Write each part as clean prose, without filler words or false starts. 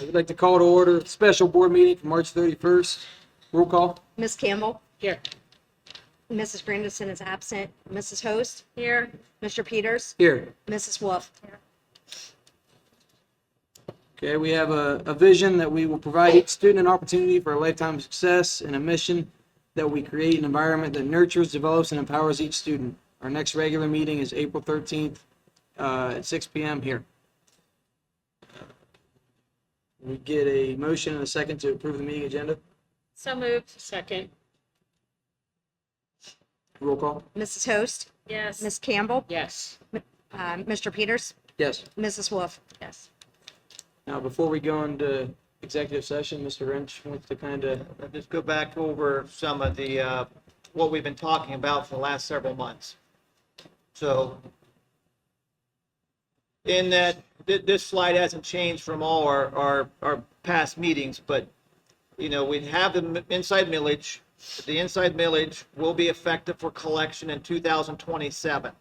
I'd like to call to order a special board meeting for March 31st. Roll call. Ms. Campbell. Here. Mrs. Grandison is absent. Mrs. Host. Here. Mr. Peters. Here. Mrs. Wolf. Okay, we have a vision that we will provide each student an opportunity for a lifetime of success and a mission that we create an environment that nurtures, develops, and empowers each student. Our next regular meeting is April 13th at 6 p.m. here. We get a motion and a second to approve the meeting agenda. So moved. Second. Roll call. Mrs. Host. Yes. Ms. Campbell. Yes. Mr. Peters. Yes. Mrs. Wolf. Yes. Now, before we go into executive session, Mr. Wrench wants to kind of, I'll just go back over some of the, what we've been talking about for the last several months. So in that, this slide hasn't changed from all our past meetings, but, you know, we have the inside millage. The inside millage will be effective for collection in 2027.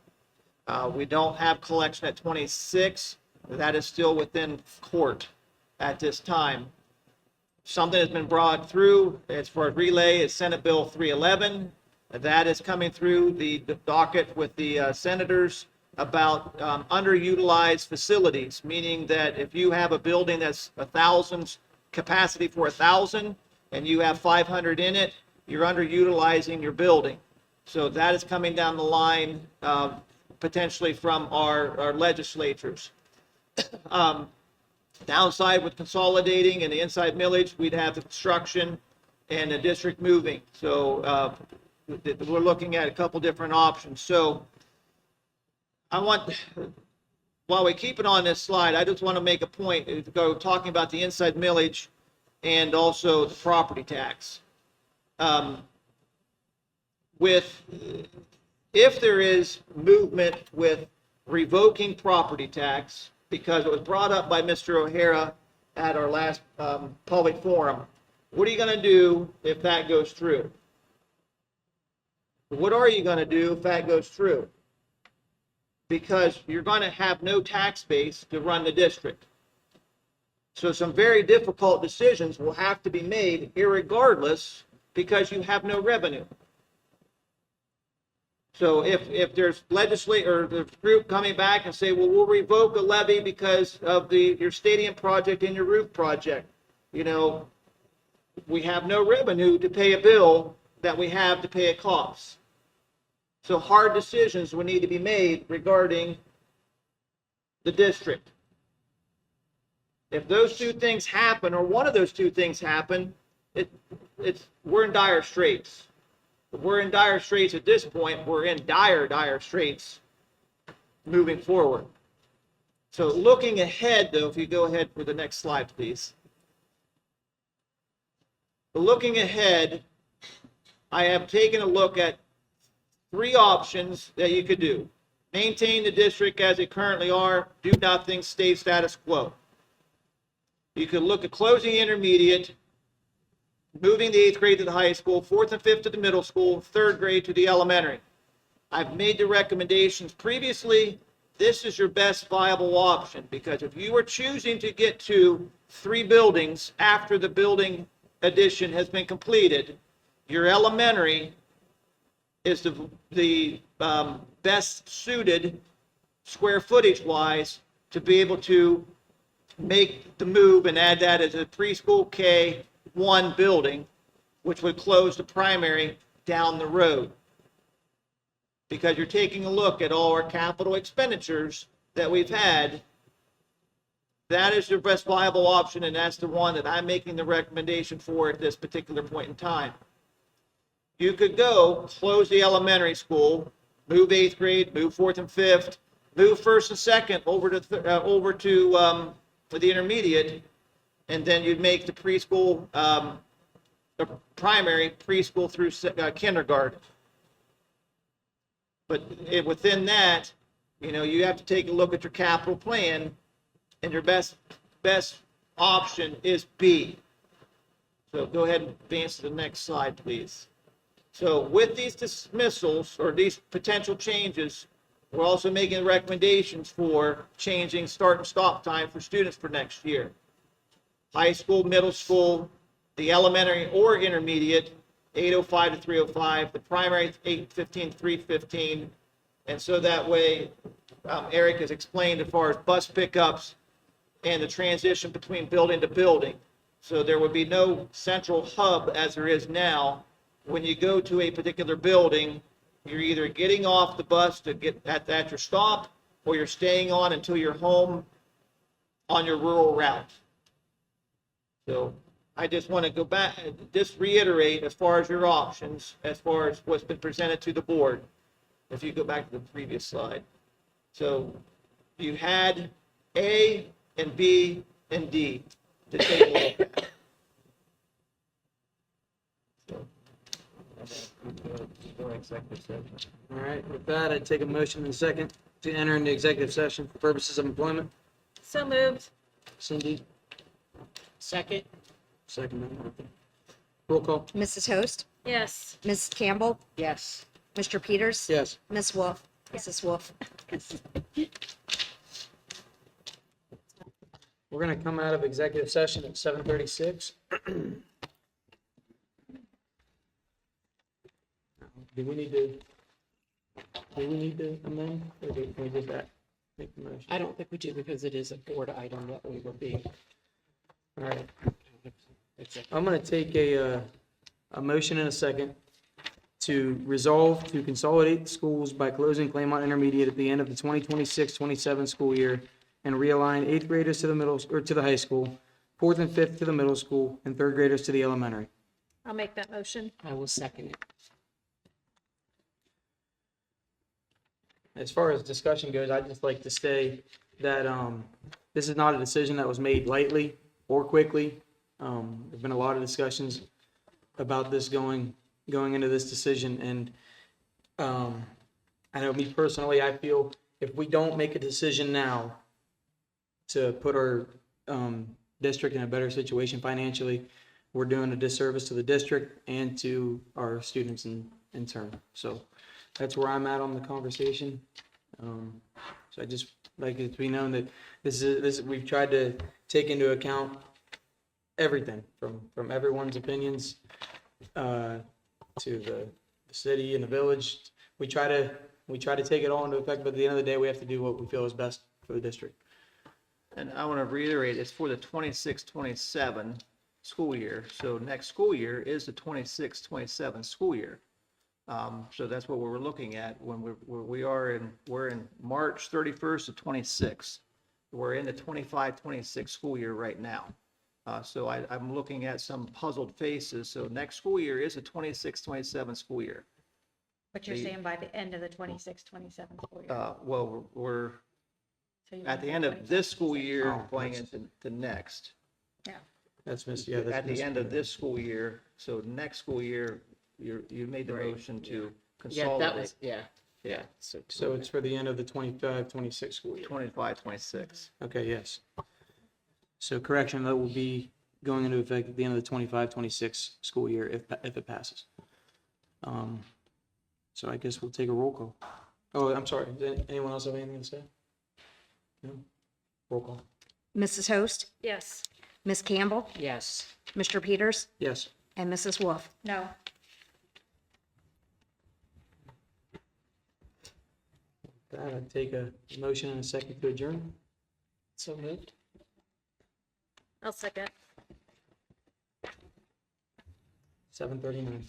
We don't have collection at 26. That is still within court at this time. Something has been brought through, it's for a relay, it's Senate Bill 311. That is coming through the docket with the senators about underutilized facilities, meaning that if you have a building that's 1,000 capacity for 1,000 and you have 500 in it, you're underutilizing your building. So that is coming down the line potentially from our legislatures. Downside with consolidating and the inside millage, we'd have the construction and the district moving. So we're looking at a couple different options. So while we keep it on this slide, I just want to make a point to go talking about the inside millage and also the property tax. If there is movement with revoking property tax, because it was brought up by Mr. O'Hara at our last public forum, what are you going to do if that goes through? What are you going to do if that goes through? Because you're going to have no tax base to run the district. So some very difficult decisions will have to be made irregardless because you have no revenue. So if there's legislature or the group coming back and say, well, we'll revoke a levy because of your stadium project and your roof project, you know, we have no revenue to pay a bill that we have to pay a cost. So hard decisions will need to be made regarding the district. If those two things happen, or one of those two things happen, we're in dire straits. If we're in dire straits at this point, we're in dire straits moving forward. So looking ahead, though, if you go ahead for the next slide, please. Looking ahead, I have taken a look at 3 options that you could do. Maintain the district as it currently are, do nothing, stay status quo. You could look at closing the intermediate, moving the 8th grade to the high school, 4th and 5th to the middle school, 3rd grade to the elementary. I've made the recommendations previously. This is your best viable option, because if you are choosing to get to 3 buildings after the building addition has been completed, your elementary is the best suited square footage wise to be able to make the move and add that as a preschool K1 building, which would close the primary down the road. Because you're taking a look at all our capital expenditures that we've had, that is your best viable option, and that's the one that I'm making the recommendation for at this particular point in time. You could go close the elementary school, move 8th grade, move 4th and 5th, move 1st and 2nd over to the intermediate, and then you'd make the preschool, the primary preschool through kindergarten. But within that, you know, you have to take a look at your capital plan, and your best option is B. So go ahead and advance to the next slide, please. So with these dismissals or these potential changes, we're also making recommendations for changing start and stop time for students for next year. high school, middle school, the elementary or intermediate, 8:05 to 3:05, the primary, 8:15 to 3:15. And so that way, Eric has explained as far as bus pickups and the transition between building to building. So there would be no central hub as there is now. When you go to a particular building, you're either getting off the bus to get at your stop, or you're staying on until you're home on your rural route. So I just want to go back, just reiterate as far as your options, as far as what's been presented to the board. If you go back to the previous slide. So you had A and B and D to take a look at. All right, with that, I'd take a motion in a second to enter into executive session for purposes of employment. So moved. Cindy, Second. second. Martha. Roll call. Mrs. Host, Yes. Mrs. Campbell, Yes. Mr. Peters. Yes. Ms. Wolf, Mrs. Wolf. We're going to come out of executive session at 7:36. Do we need to amend, or can we just make the motion? I don't think we do because it is a board item that we were being. All right. I'm going to take a motion in a second to resolve to consolidate schools by closing Claymont Intermediate at the end of the 2026-27 school year and realign eighth graders to the middle, or to the high school, fourth and fifth to the middle school, and third graders to the elementary. I'll make that motion. I will second it. As far as discussion goes, I'd just like to say that this is not a decision that was made lightly or quickly. There've been a lot of discussions about this going into this decision, and I know me personally, I feel if we don't make a decision now to put our district in a better situation financially, we're doing a disservice to the district and to our students in turn. So that's where I'm at on the conversation. So I just like it to be known that this we've tried to take into account everything from everyone's opinions to the city and the village. We try to take it all into effect, but at the end of the day, we have to do what we feel is best for the district. And I want to reiterate, it's for the 26-27 school year. So next school year is the 26-27 school year. So that's what we're looking at when we're in March 31st of 26. We're in the 25-26 school year right now. So I'm looking at some puzzled faces. So next school year is a 26-27 school year. But you're saying by the end of the 26, 27 school year? Well, we're So you at want the end of this school year Oh, going that's- into the next. Yeah. That's Miss. Yeah, that's At the Miss- end of this school year, so next school year, you made the Right, motion to Yeah, consolidate. that was, yeah. Yeah, So it's for the end of the 25-26 school year. 25-26. Okay, yes. So correction, that will be going into effect at the end of the 25-26 school year if it passes. So I guess we'll take a roll call. Oh, I'm sorry. Does anyone else have anything to say? No? Roll call. Mrs. Host, Yes. Ms. Campbell, Yes. Mr. Peters, Yes. and Mrs. Wolf. No. That, I'd take a motion and a second to adjourn. So moved. I'll second. 7:39.